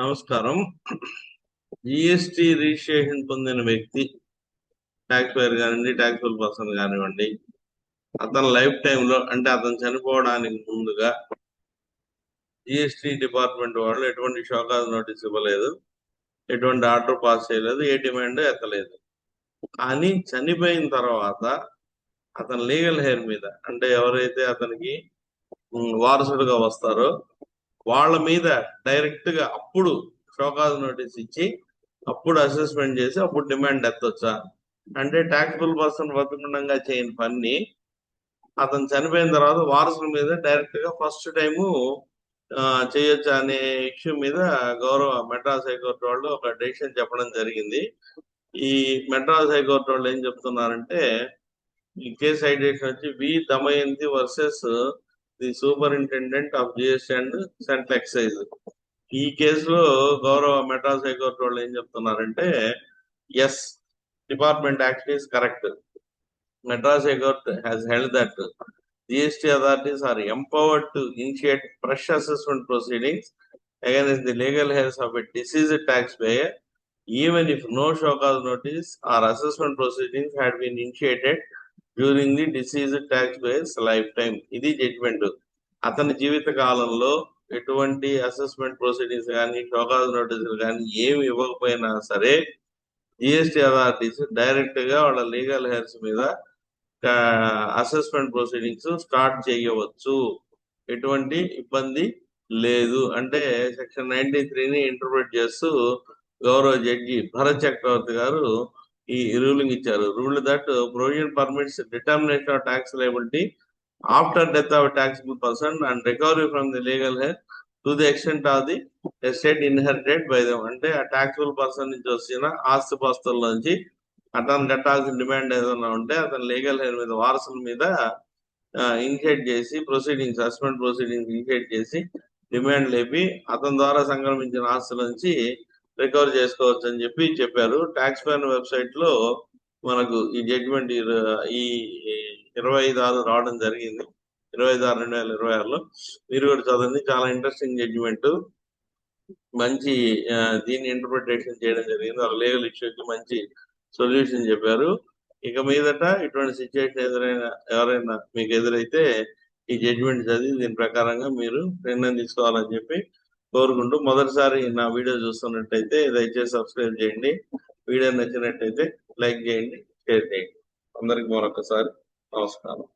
నమస్కారం. GST registration పొందిన వ్యక్తి, ట్యాక్స్ పేయర్ కానివ్వండి, ట్యాక్సబుల్ పర్సన్ కానివ్వండి, అతని లైఫ్ టైంలో అంటే అతను చనిపోవడానికి ముందుగా జిఎస్టి డిపార్ట్మెంట్ వాళ్ళు ఎటువంటి షోకాజ్ నోటీస్ ఇవ్వలేదు, ఎటువంటి ఆర్డర్ పాస్ చేయలేదు, ఏ డిమాండ్ ఎత్తలేదు. కానీ చనిపోయిన తర్వాత అతని లీగల్ హెయిర్ మీద అంటే ఎవరైతే అతనికి వారసుడుగా వస్తారో వాళ్ళ మీద డైరెక్ట్ గా అప్పుడు షోకాజ్ నోటీస్ ఇచ్చి అప్పుడు అసెస్మెంట్ చేసి అప్పుడు డిమాండ్ ఎత్తొచ్చా అంటే ట్యాక్సబుల్ పర్సన్ బతుకుండగా చేయని పని అతను చనిపోయిన తర్వాత వారసుల మీద డైరెక్ట్ గా ఫస్ట్ టైము చేయొచ్చా అనే ఇష్యూ మీద గౌరవ మెడ్రాస్ హైకోర్టు వాళ్ళు ఒక డెసిషన్ చెప్పడం జరిగింది. ఈ మెడ్రాస్ హైకోర్టు వాళ్ళు ఏం చెప్తున్నారంటే ఈ కేసు సైటేషన్ వచ్చి V Damayanti versus the superintendent of GST and central excise. ఈ కేసులో గౌరవ మెడ్రాస్ హైకోర్టు వాళ్ళు ఏం చెప్తున్నారంటే yes, department action is correct. Madras High Court has held that GST authorities are empowered to initiate fresh assessment proceedings against the legal heirs of a deceased taxpayer, even if no show cause notice or assessment proceedings had been initiated during the deceased taxpayer's lifetime. ఇది judgement. అతని జీవిత కాలంలో ఎటువంటి assessment proceedings కానీ show cause నోటీసులు కానీ ఏమి ఇవ్వకపోయినా సరే జిఎస్టీ అథారిటీస్ డైరెక్ట్ గా వాళ్ళ లీగల్ హెయిర్స్ మీద అసెస్మెంట్ ప్రొసీడింగ్స్ స్టార్ట్ చేయవచ్చు, ఎటువంటి ఇబ్బంది లేదు అంటే సెక్షన్ 93ని ఇంటర్ప్రిట్ చేస్తూ గౌరవ జడ్జి భరత్ చక్రవర్తి గారు ఈ రూలింగ్ ఇచ్చారు. Rule that provision permits determination of tax liability after death of taxable person and recovery from the legal heir to the extent of the estate inherited by them. అంటే ఆ taxable person నుంచి వచ్చిన ఆస్తిపాస్తుల నుంచి అతను కట్టాల్సిన demand ఏదైనా ఉంటే అతను లీగల్ హెయిర్ మీద వారసుల మీద ఇనిషియేట్ చేసి ప్రొసీడింగ్స్ అసెస్మెంట్ ప్రొసీడింగ్స్ ఇనిషియేట్ చేసి డిమాండ్ లేపి అతని ద్వారా సంక్రమించిన ఆస్తుల నుంచి రికవర్ చేసుకోవచ్చు అని చెప్పారు. ట్యాక్స్ పేయర్ వెబ్సైట్ లో మనకు ఈ జడ్జిమెంట్ ఈ 25/6 రావడం జరిగింది. 25/6/2026లో మీరు కూడా చదవండి. చాలా ఇంట్రెస్టింగ్ జడ్జిమెంట్, మంచి దీన్ని ఇంటర్ప్రిటేషన్ చేయడం జరిగింది. ఆ లీగల్ ఇష్యూకి మంచి సొల్యూషన్ చెప్పారు. ఇక మీదట ఇటువంటి సిచ్యువేషన్ ఎవరైనా మీకు ఎదురైతే ఈ జడ్జిమెంట్ చదివి దీని ప్రకారంగా మీరు నిర్ణయం తీసుకోవాలని చెప్పి కోరుకుంటూ, మొదటిసారి నా వీడియో చూస్తున్నట్టయితే దయచేసి సబ్స్క్రైబ్ చేయండి. వీడియో నచ్చినట్టయితే లైక్ చేయండి, షేర్ చేయండి. అందరికి మరొకసారి నమస్కారం.